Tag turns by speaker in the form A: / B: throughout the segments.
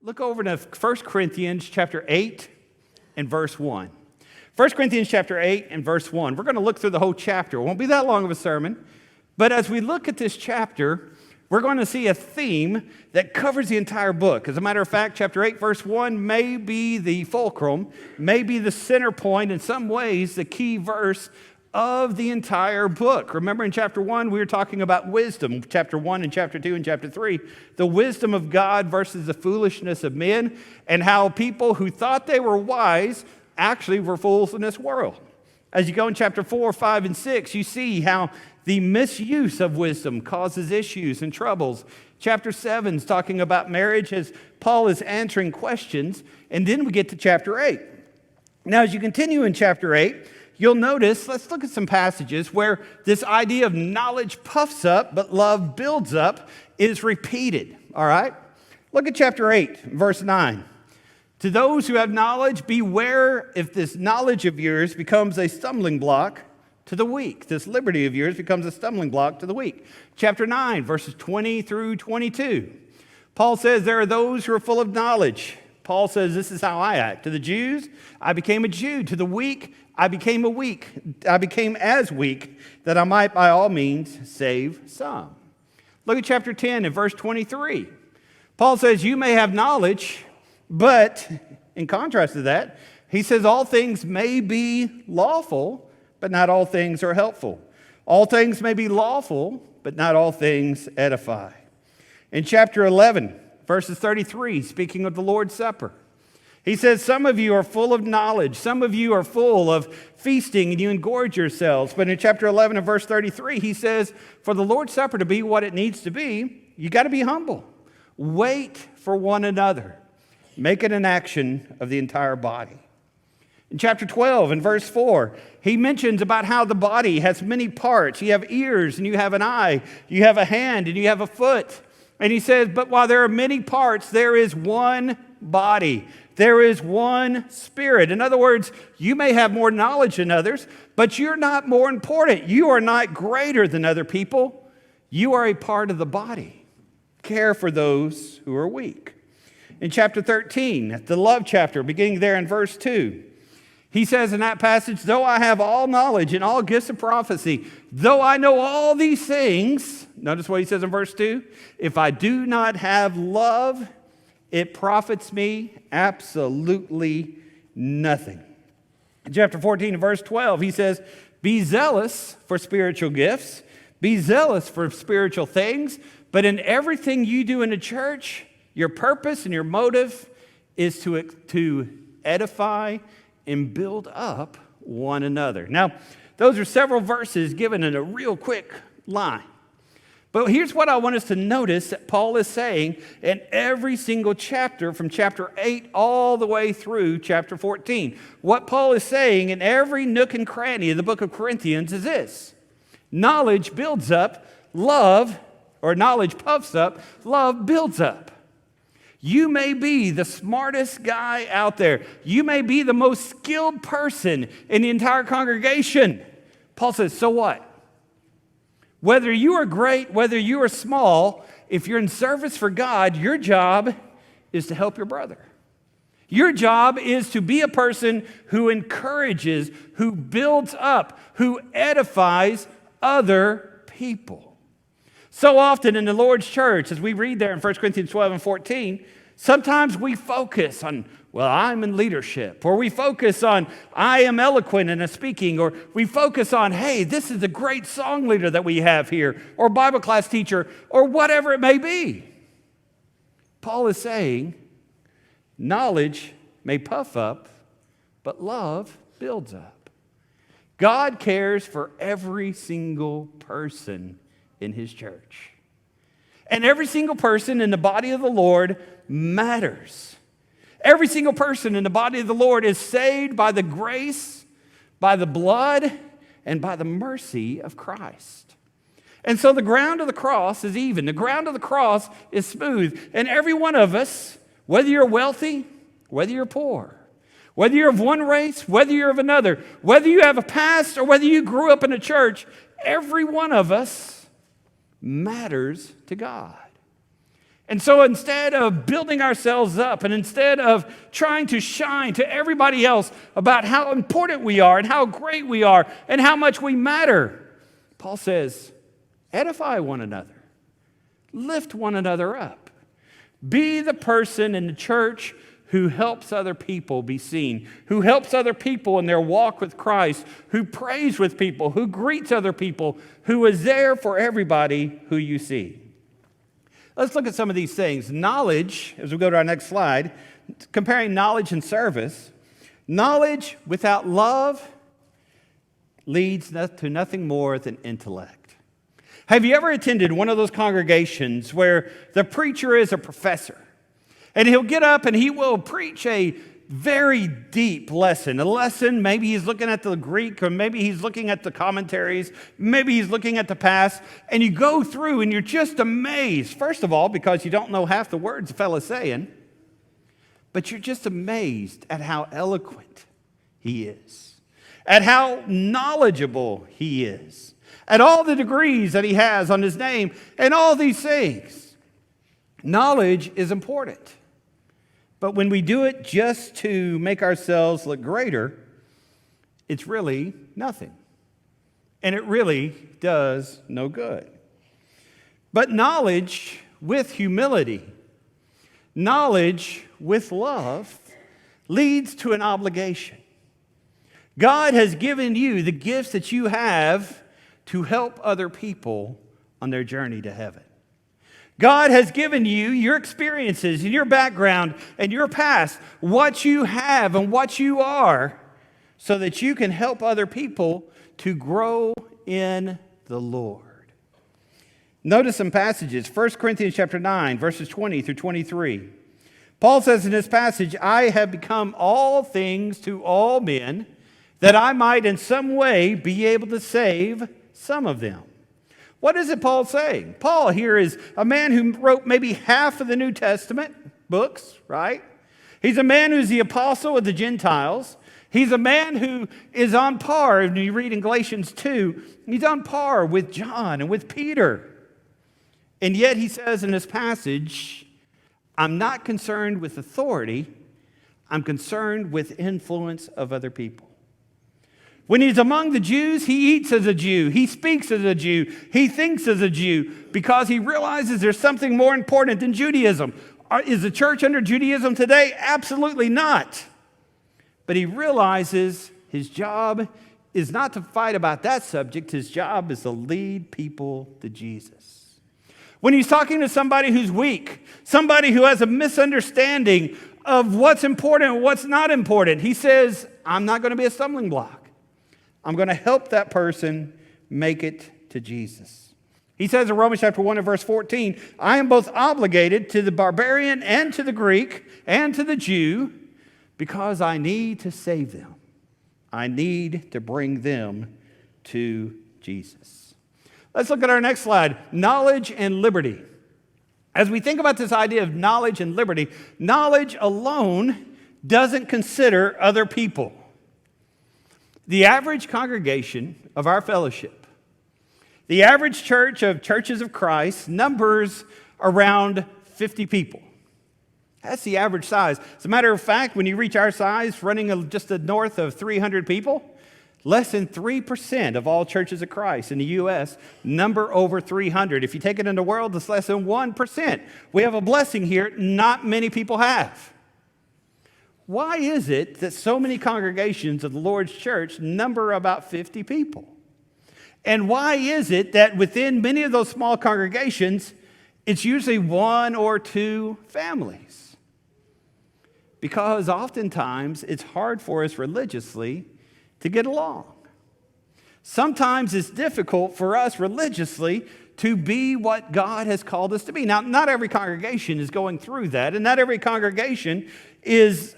A: Look over to 1 Corinthians chapter 8 and verse 1. 1 Corinthians chapter 8 and verse 1. We're going to look through the whole chapter. It won't be that long of a sermon. But as we look at this chapter, we're going to see a theme that covers the entire book. As a matter of fact, chapter 8, verse 1 may be the fulcrum, may be the center point, in some ways, the key verse of the entire book. Remember in chapter 1, we were talking about wisdom. Chapter 1 and chapter 2 and chapter 3, the wisdom of God versus the foolishness of men, and how people who thought they were wise actually were fools in this world. As you go in chapter 4, 5, and 6, you see how the misuse of wisdom causes issues and troubles. Chapter 7 is talking about marriage as Paul is answering questions. And then we get to chapter 8. Now, as you continue in chapter 8, you'll notice, let's look at some passages where this idea of knowledge puffs up, but love builds up is repeated. All right? Look at chapter 8, verse 9. To those who have knowledge, beware if this knowledge of yours becomes a stumbling block to the weak. This liberty of yours becomes a stumbling block to the weak. Chapter 9, verses 20 through 22. Paul says, there are those who are full of knowledge. Paul says, this is how I act. To the Jews, I became a Jew. To the weak, I became as weak, that I might by all means save some. Look at chapter 10 and verse 23. Paul says, you may have knowledge, but in contrast to that, he says all things may be lawful, but not all things are helpful. All things may be lawful, but not all things edify. In chapter 11, verses 33, speaking of the Lord's Supper, he says, some of you are full of knowledge. Some of you are full of feasting and you engorge yourselves. But in chapter 11 and verse 33, he says, for the Lord's Supper to be what it needs to be, you got to be humble. Wait for one another. Make it an action of the entire body. In chapter 12 and verse 4, he mentions about how the body has many parts. You have ears and you have an eye. You have a hand and you have a foot. And he says, but while there are many parts, there is one body. There is one spirit. In other words, you may have more knowledge than others, but you're not more important. You are not greater than other people. You are a part of the body. Care for those who are weak. In chapter 13, the love chapter, beginning there in verse 2, he says in that passage, though I have all knowledge and all gifts of prophecy, though I know all these things, notice what he says in verse 2, if I do not have love, it profits me absolutely nothing. In chapter 14 and verse 12, he says, be zealous for spiritual gifts, be zealous for spiritual things, but in everything you do in the church, your purpose and your motive is to edify and build up one another. Now, those are several verses given in a real quick line. But here's what I want us to notice that Paul is saying in every single chapter from chapter 8 all the way through chapter 14. What Paul is saying in every nook and cranny of the book of Corinthians is this. Knowledge builds up, knowledge puffs up, love builds up. You may be the smartest guy out there. You may be the most skilled person in the entire congregation. Paul says, so what? Whether you are great, whether you are small, if you're in service for God, your job is to help your brother. Your job is to be a person who encourages, who builds up, who edifies other people. So often in the Lord's church, as we read there in 1 Corinthians 12 and 14, sometimes we focus on, well, I'm in leadership, or we focus on, I am eloquent in a speaking, or we focus on, hey, this is a great song leader that we have here, or Bible class teacher, or whatever it may be. Paul is saying, knowledge may puff up, but love builds up. God cares for every single person in his church. And every single person in the body of the Lord matters. Every single person in the body of the Lord is saved by the grace, by the blood, and by the mercy of Christ. And so the ground of the cross is even. The ground of the cross is smooth. And every one of us, whether you're wealthy, whether you're poor, whether you're of one race, whether you're of another, whether you have a past or whether you grew up in a church, every one of us matters to God. And so instead of building ourselves up and instead of trying to shine to everybody else about how important we are and how great we are and how much we matter, Paul says, edify one another, lift one another up. Be the person in the church who helps other people be seen, who helps other people in their walk with Christ, who prays with people, who greets other people, who is there for everybody who you see. Let's look at some of these things. Knowledge, as we go to our next slide, comparing knowledge and service. Knowledge without love leads to nothing more than intellect. Have you ever attended one of those congregations where the preacher is a professor? And he'll get up and he will preach a very deep lesson. A lesson, maybe he's looking at the Greek, or maybe he's looking at the commentaries, maybe he's looking at the past, and you go through and you're just amazed. First of all, because you don't know half the words the fellow's saying, but you're just amazed at how eloquent he is, at how knowledgeable he is, at all the degrees that he has on his name, and all these things. Knowledge is important. But when we do it just to make ourselves look greater, it's really nothing. And it really does no good. But knowledge with humility, knowledge with love, leads to an obligation. God has given you the gifts that you have to help other people on their journey to heaven. God has given you your experiences and your background and your past, what you have and what you are, so that you can help other people to grow in the Lord. Notice some passages. 1 Corinthians chapter 9, verses 20 through 23. Paul says in this passage, I have become all things to all men, that I might in some way be able to save some of them. What is it Paul's saying? Paul here is a man who wrote maybe half of the New Testament books, right? He's a man who's the apostle of the Gentiles. He's a man who is on par, when you read in Galatians 2, he's on par with John and with Peter. And yet he says in this passage, I'm not concerned with authority, I'm concerned with influence of other people. When he's among the Jews, he eats as a Jew, he speaks as a Jew, he thinks as a Jew, because he realizes there's something more important than Judaism. Is the church under Judaism today? Absolutely not. But he realizes his job is not to fight about that subject, his job is to lead people to Jesus. When he's talking to somebody who's weak, somebody who has a misunderstanding of what's important and what's not important, he says, I'm not going to be a stumbling block. I'm going to help that person make it to Jesus. He says in Romans chapter 1 and verse 14, I am both obligated to the barbarian and to the Greek and to the Jew because I need to save them. I need to bring them to Jesus. Let's look at our next slide, knowledge and liberty. As we think about this idea of knowledge and liberty, knowledge alone doesn't consider other people. The average congregation of our fellowship, the average church of Churches of Christ numbers around 50 people. That's the average size. As a matter of fact, when you reach our size, running just north of 300 people, less than 3% of all Churches of Christ in the U.S. number over 300. If you take it in the world, it's less than 1%. We have a blessing here not many people have. Why is it that so many congregations of the Lord's church number about 50 people? And why is it that within many of those small congregations, it's usually one or two families? Because oftentimes it's hard for us religiously to get along. Sometimes it's difficult for us religiously to be what God has called us to be. Now, not every congregation is going through that, and not every congregation is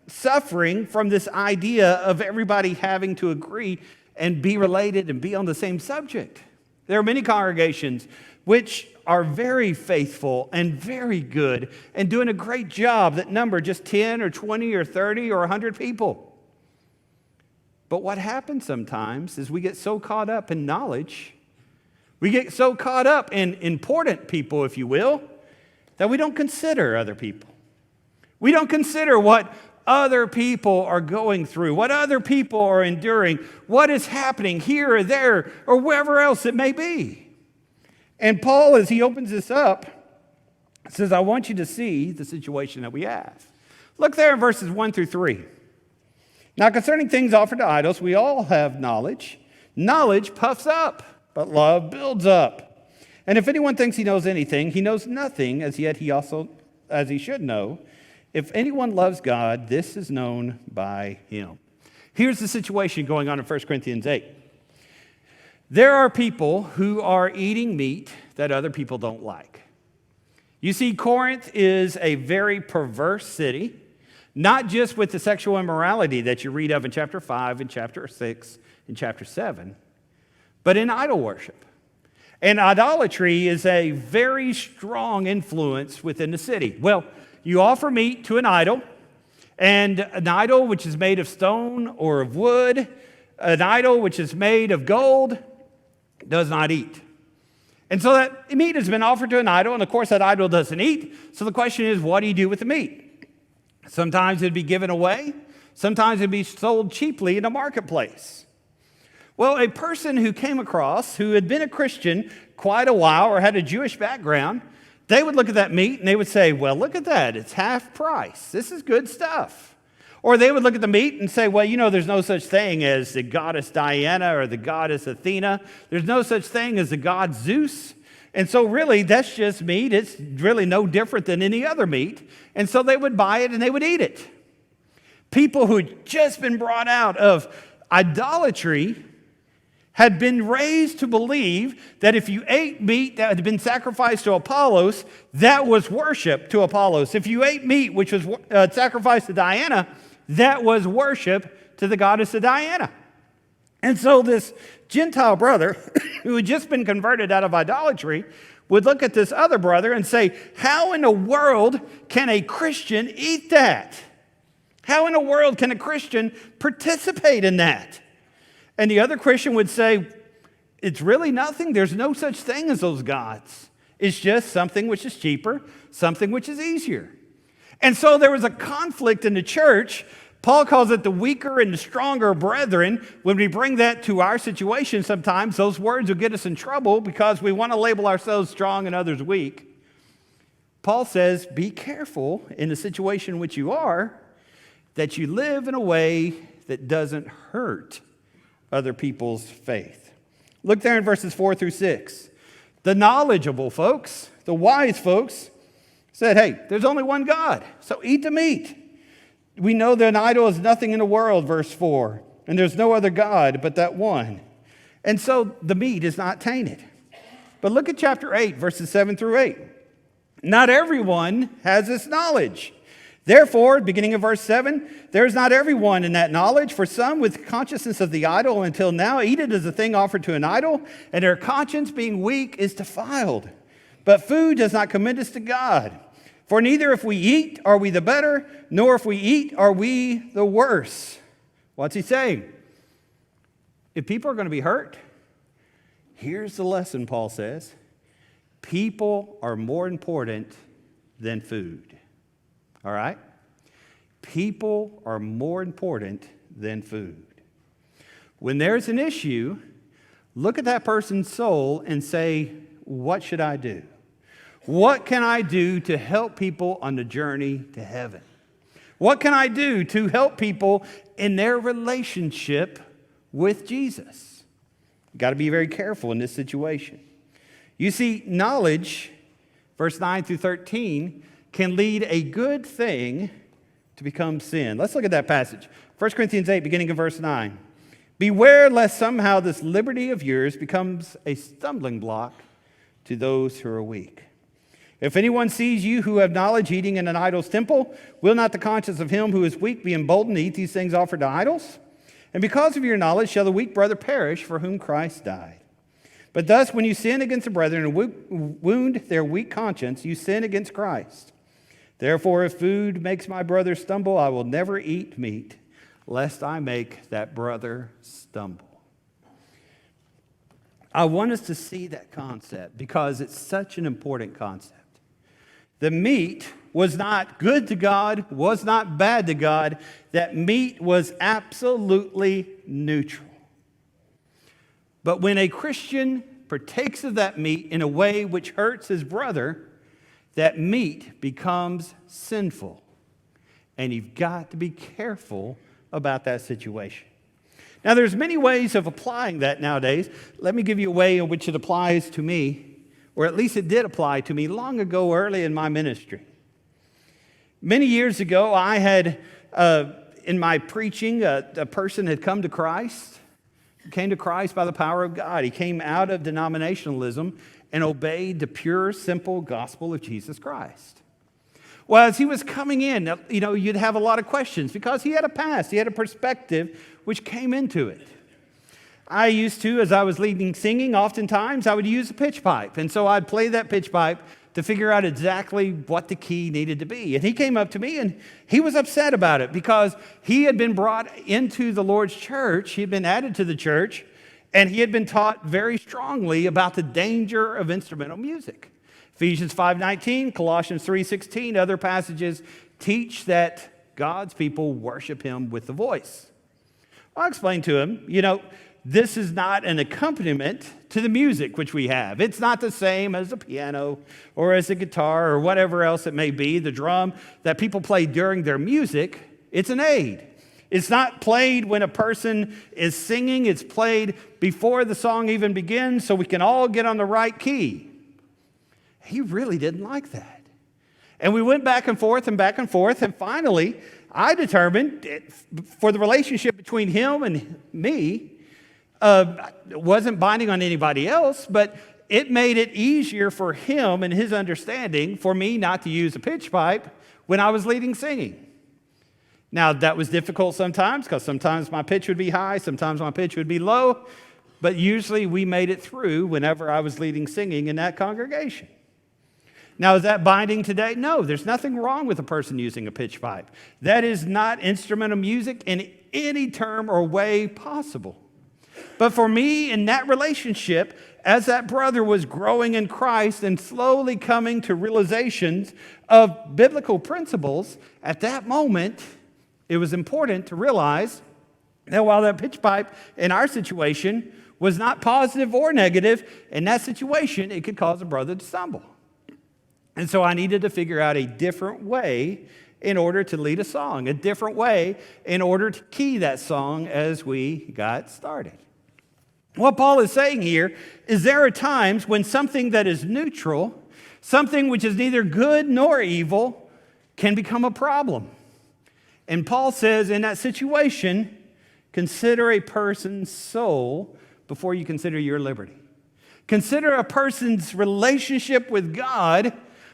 A: suffering from this idea of everybody having to agree and be related and be on the same subject. There are many congregations which are very faithful and very good and doing a great job that number just 10 or 20 or 30 or 100 people. But what happens sometimes is we get so caught up in knowledge, we get so caught up in important people, if you will, that we don't consider other people. We don't consider what other people are going through, what other people are enduring, what is happening here or there or wherever else it may be. And Paul, as he opens this up, says, I want you to see the situation that we have. Look there in verses 1 through 3. Now, concerning things offered to idols, we all have knowledge. Knowledge puffs up, but love builds up. And if anyone thinks he knows anything, he knows nothing, as yet as he should know. If anyone loves God, this is known by him. Here's the situation going on in 1 Corinthians 8. There are people who are eating meat that other people don't like. You see, Corinth is a very perverse city, not just with the sexual immorality that you read of in chapter 5 and chapter 6 and chapter 7, but in idol worship. And idolatry is a very strong influence within the city. Well, you offer meat to an idol, and an idol which is made of stone or of wood, an idol which is made of gold, does not eat. And so that meat has been offered to an idol, and of course that idol doesn't eat. So the question is, what do you do with the meat? Sometimes it'd be given away. Sometimes it'd be sold cheaply in a marketplace. Well, a person who came across, who had been a Christian quite a while or had a Jewish background, they would look at that meat and they would say, well, look at that. It's half price. This is good stuff. Or they would look at the meat and say, well, there's no such thing as the goddess Diana or the goddess Athena. There's no such thing as the god Zeus. And so really, that's just meat. It's really no different than any other meat. And so they would buy it and they would eat it. People who had just been brought out of idolatry had been raised to believe that if you ate meat that had been sacrificed to Apollos, that was worship to Apollos. If you ate meat which was sacrificed to Diana, that was worship to the goddess of Diana. And so this Gentile brother who had just been converted out of idolatry would look at this other brother and say, how in the world can a Christian eat that? How in the world can a Christian participate in that? And the other Christian would say, it's really nothing. There's no such thing as those gods. It's just something which is cheaper, something which is easier. And so there was a conflict in the church. Paul calls it the weaker and the stronger brethren. When we bring that to our situation, sometimes those words will get us in trouble because we want to label ourselves strong and others weak. Paul says, be careful in the situation in which you are, that you live in a way that doesn't hurt other people's faith. Look there in verses 4 through 6. The knowledgeable folks, the wise folks, said, hey, there's only one God, so eat the meat. We know that an idol is nothing in the world, verse 4, and there's no other God but that one. And so the meat is not tainted. But look at chapter 8, verses 7 through 8. Not everyone has this knowledge. Therefore, beginning of verse 7, there is not everyone in that knowledge, for some with consciousness of the idol until now eat it as a thing offered to an idol, and their conscience being weak is defiled. But food does not commend us to God. For neither if we eat are we the better, nor if we eat are we the worse. What's he saying? If people are going to be hurt, here's the lesson, Paul says. People are more important than food. All right? People are more important than food. When there's an issue, look at that person's soul and say, what should I do? What can I do to help people on the journey to heaven? What can I do to help people in their relationship with Jesus? You've got to be very careful in this situation. You see, knowledge, verse 9 through 13, can lead a good thing to become sin. Let's look at that passage. 1 Corinthians 8, beginning in verse 9. Beware lest somehow this liberty of yours becomes a stumbling block to those who are weak. If anyone sees you who have knowledge eating in an idol's temple, will not the conscience of him who is weak be emboldened to eat these things offered to idols? And because of your knowledge shall the weak brother perish for whom Christ died. But thus when you sin against the brethren and wound their weak conscience, you sin against Christ. Therefore, if food makes my brother stumble, I will never eat meat, lest I make that brother stumble. I want us to see that concept because it's such an important concept. The meat was not good to God, was not bad to God. That meat was absolutely neutral. But when a Christian partakes of that meat in a way which hurts his brother, that meat becomes sinful. And you've got to be careful about that situation. Now, there's many ways of applying that nowadays. Let me give you a way in which it applies to me, or at least it did apply to me long ago, early in my ministry. Many years ago, I had, in my preaching, a person had come to Christ. He came to Christ by the power of God. He came out of denominationalism and obeyed the pure, simple gospel of Jesus Christ. Well, as he was coming in, you'd have a lot of questions because he had a past, he had a perspective which came into it. I used to, as I was leading singing, oftentimes I would use a pitch pipe. And so I'd play that pitch pipe to figure out exactly what the key needed to be. And he came up to me and he was upset about it because he had been brought into the Lord's church. He had been added to the church and he had been taught very strongly about the danger of instrumental music. Ephesians 5:19, Colossians 3:16, other passages teach that God's people worship him with the voice. I explained to him, this is not an accompaniment to the music which we have. It's not the same as a piano or as a guitar or whatever else it may be, the drum that people play during their music. It's an aid. It's not played when a person is singing. It's played before the song even begins so we can all get on the right key. He really didn't like that. And we went back and forth, and finally I determined for the relationship between him and me, it wasn't binding on anybody else, but it made it easier for him and his understanding for me not to use a pitch pipe when I was leading singing. Now, that was difficult sometimes because sometimes my pitch would be high, sometimes my pitch would be low, but usually we made it through whenever I was leading singing in that congregation. Now, is that binding today? No, there's nothing wrong with a person using a pitch pipe. That is not instrumental music in any term or way possible. But for me, in that relationship, as that brother was growing in Christ and slowly coming to realizations of biblical principles, at that moment, it was important to realize that while that pitch pipe in our situation was not positive or negative, in that situation, it could cause a brother to stumble. And so I needed to figure out a different way in order to lead a song, a different way in order to key that song as we got started. What Paul is saying here is there are times when something that is neutral, something which is neither good nor evil, can become a problem. And Paul says in that situation, consider a person's soul before you consider your liberty. Consider a person's relationship with God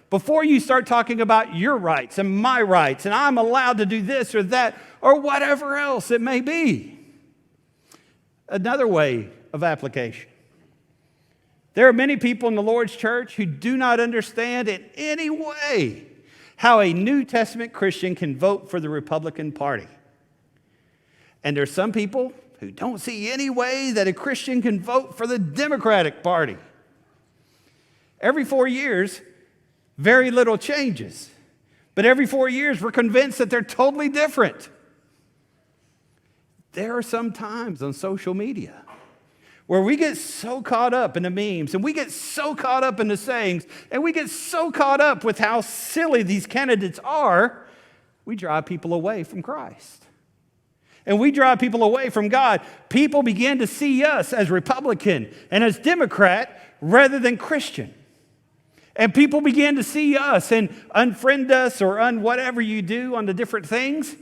A: before you start talking about your rights and my rights and I'm allowed to do this or that or whatever else it may be. Another way of application. There are many people in the Lord's church who do not understand in any way how a New Testament Christian can vote for the Republican Party. And there's some people who don't see any way that a Christian can vote for the Democratic Party. Every 4 years, very little changes. But every 4 years, we're convinced that they're totally different. There are some times on social media where we get so caught up in the memes and we get so caught up in the sayings and we get so caught up with how silly these candidates are, we drive people away from Christ. And we drive people away from God. People begin to see us as Republican and as Democrat rather than Christian. And people begin to see us and unfriend us or whatever you do on the different things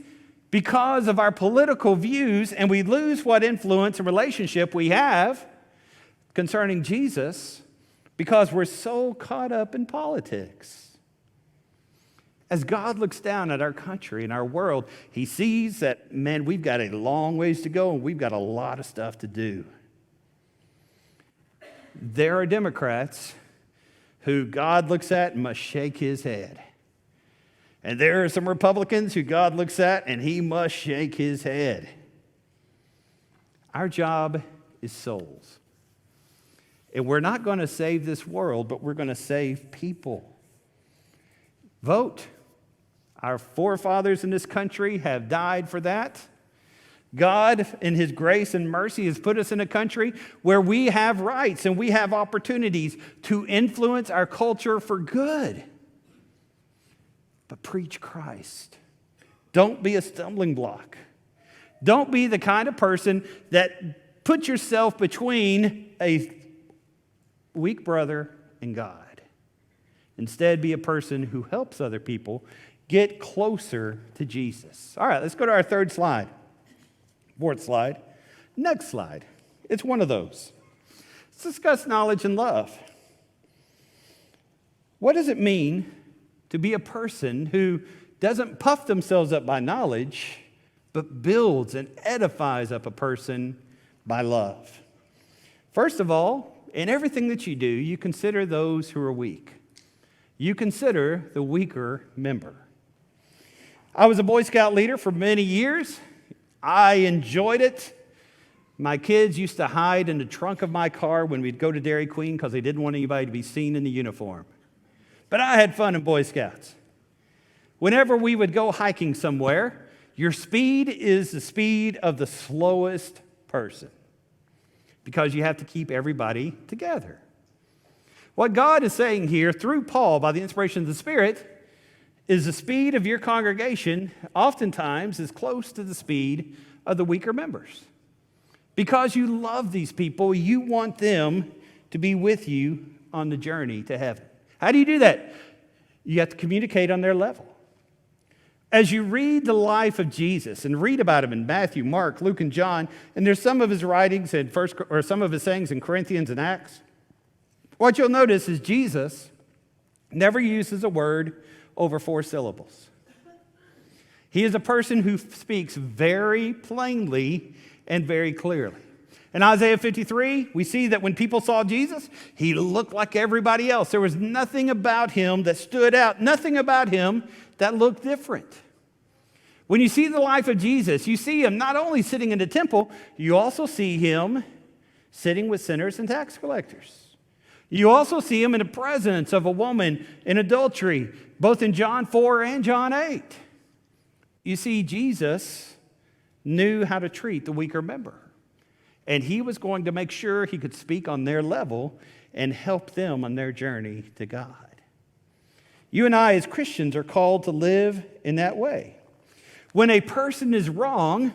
A: because of our political views, and we lose what influence and relationship we have concerning Jesus because we're so caught up in politics. As God looks down at our country and our world, he sees that, man, we've got a long ways to go and we've got a lot of stuff to do. There are Democrats who God looks at and must shake his head. And there are some Republicans who God looks at and he must shake his head. Our job is souls. And we're not going to save this world, but we're going to save people. Vote. Our forefathers in this country have died for that. God, in His grace and mercy, has put us in a country where we have rights and we have opportunities to influence our culture for good. But preach Christ. Don't be a stumbling block. Don't be the kind of person that puts yourself between a weak brother and God. Instead, be a person who helps other people get closer to Jesus. All right, let's go to our third slide. Fourth slide. Next slide. It's one of those. Let's discuss knowledge and love. What does it mean to be a person who doesn't puff themselves up by knowledge, but builds and edifies up a person by love? First of all, in everything that you do, you consider those who are weak. You consider the weaker member. I was a Boy Scout leader for many years. I enjoyed it. My kids used to hide in the trunk of my car when we'd go to Dairy Queen because they didn't want anybody to be seen in the uniform. But I had fun in Boy Scouts. Whenever we would go hiking somewhere, your speed is the speed of the slowest person because you have to keep everybody together. What God is saying here through Paul by the inspiration of the Spirit is the speed of your congregation oftentimes is close to the speed of the weaker members. Because you love these people, you want them to be with you on the journey to heaven. How do you do that? You have to communicate on their level. As you read the life of Jesus and read about him in Matthew, Mark, Luke, and John, and there's some of his writings in some of his sayings in Corinthians and Acts, what you'll notice is Jesus never uses a word over 4 syllables. He is a person who speaks very plainly and very clearly. In Isaiah 53, we see that when people saw Jesus, he looked like everybody else. There was nothing about him that stood out, nothing about him that looked different. When you see the life of Jesus, you see him not only sitting in the temple, you also see him sitting with sinners and tax collectors. You also see him in the presence of a woman in adultery, both in John 4 and John 8. You see, Jesus knew how to treat the weaker member. And he was going to make sure he could speak on their level and help them on their journey to God. You and I as Christians are called to live in that way. When a person is wrong,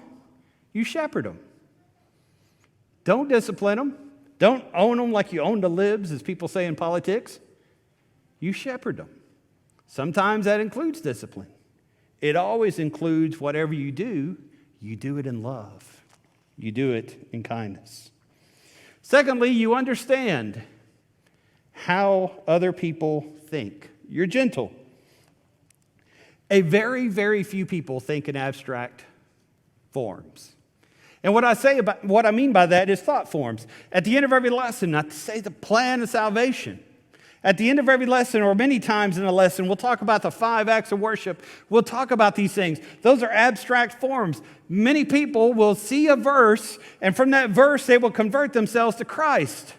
A: you shepherd them. Don't discipline them. Don't own them like you own the libs, as people say in politics. You shepherd them. Sometimes that includes discipline. It always includes whatever you do it in love. You do it in kindness. Secondly, you understand how other people think. You're gentle. A very, very few people think in abstract forms. And what I mean by that is thought forms. At the end of every lesson, not to say the plan of salvation. At the end of every lesson, or many times in a lesson, we'll talk about the 5 acts of worship. We'll talk about these things. Those are abstract forms. Many people will see a verse, and from that verse, they will convert themselves to Christ.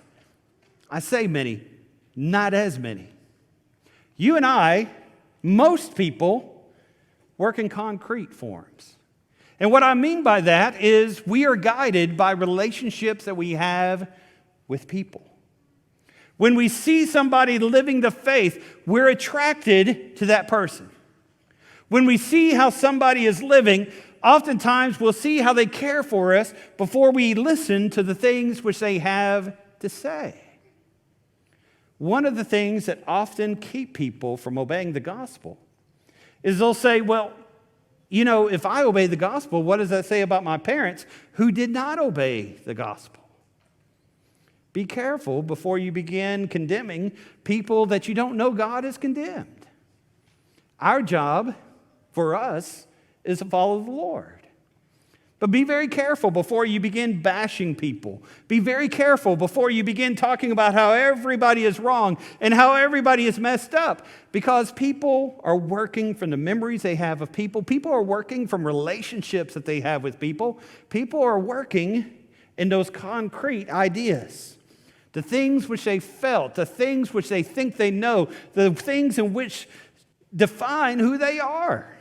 A: I say many, not as many. You and I, most people, work in concrete forms. And what I mean by that is we are guided by relationships that we have with people. When we see somebody living the faith, we're attracted to that person. When we see how somebody is living, oftentimes we'll see how they care for us before we listen to the things which they have to say. One of the things that often keep people from obeying the gospel is they'll say, well, you know, if I obey the gospel, what does that say about my parents who did not obey the gospel? Be careful before you begin condemning people that you don't know God has condemned. Our job for us is to follow the Lord. But be very careful before you begin bashing people. Be very careful before you begin talking about how everybody is wrong and how everybody is messed up. Because people are working from the memories they have of people. People are working from relationships that they have with people. People are working in those concrete ideas. The things which they felt, the things which they think they know, the things in which define who they are.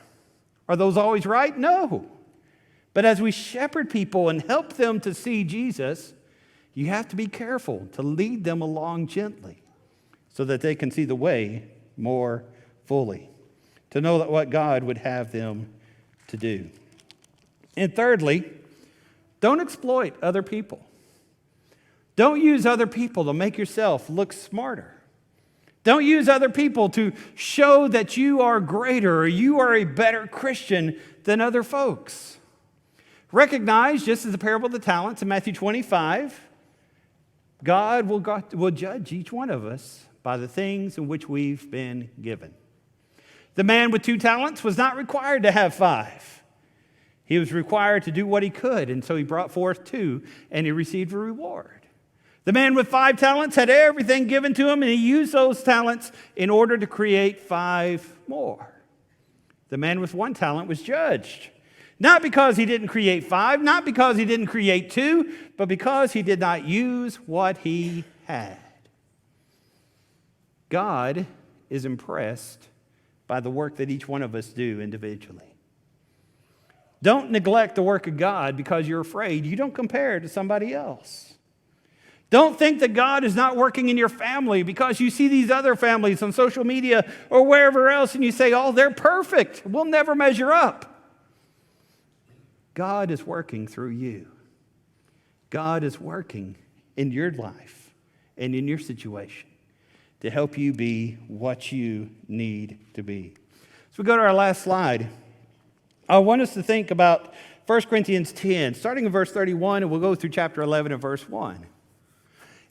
A: Are those always right? No. But as we shepherd people and help them to see Jesus, you have to be careful to lead them along gently so that they can see the way more fully, to know that what God would have them to do. And thirdly, don't exploit other people. Don't use other people to make yourself look smarter. Don't use other people to show that you are greater or you are a better Christian than other folks. Recognize, just as the parable of the talents in Matthew 25, God will judge each one of us by the things in which we've been given. The man with 2 talents was not required to have 5. He was required to do what he could, and so he brought forth 2, and he received a reward. The man with 5 talents had everything given to him, and he used those talents in order to create 5 more. The man with 1 talent was judged. Not because he didn't create 5, not because he didn't create 2, but because he did not use what he had. God is impressed by the work that each one of us do individually. Don't neglect the work of God because you're afraid you don't compare to somebody else. Don't think that God is not working in your family because you see these other families on social media or wherever else and you say, oh, they're perfect. We'll never measure up. God is working through you. God is working in your life and in your situation to help you be what you need to be. So we go to our last slide. I want us to think about 1 Corinthians 10, starting in verse 31, and we'll go through chapter 11 and verse 1.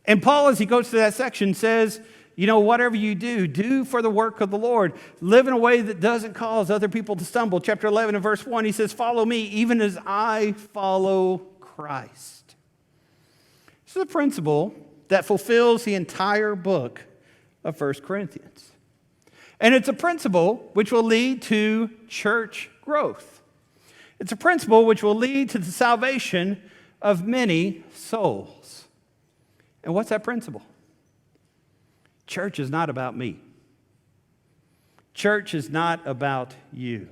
A: And Paul, as he goes through that section, says, you know, whatever you do, do for the work of the Lord. Live in a way that doesn't cause other people to stumble. Chapter 11 and verse 1, he says, follow me even as I follow Christ. This is a principle that fulfills the entire book of 1 Corinthians. And it's a principle which will lead to church growth. It's a principle which will lead to the salvation of many souls. And what's that principle? Church is not about me. Church is not about you.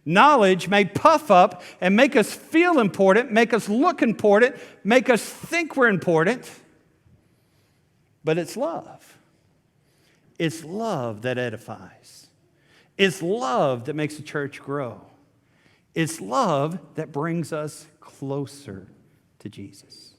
A: Knowledge may puff up and make us feel important, make us look important, make us think we're important, but it's love. It's love that edifies. It's love that makes the church grow. It's love that brings us closer to Jesus.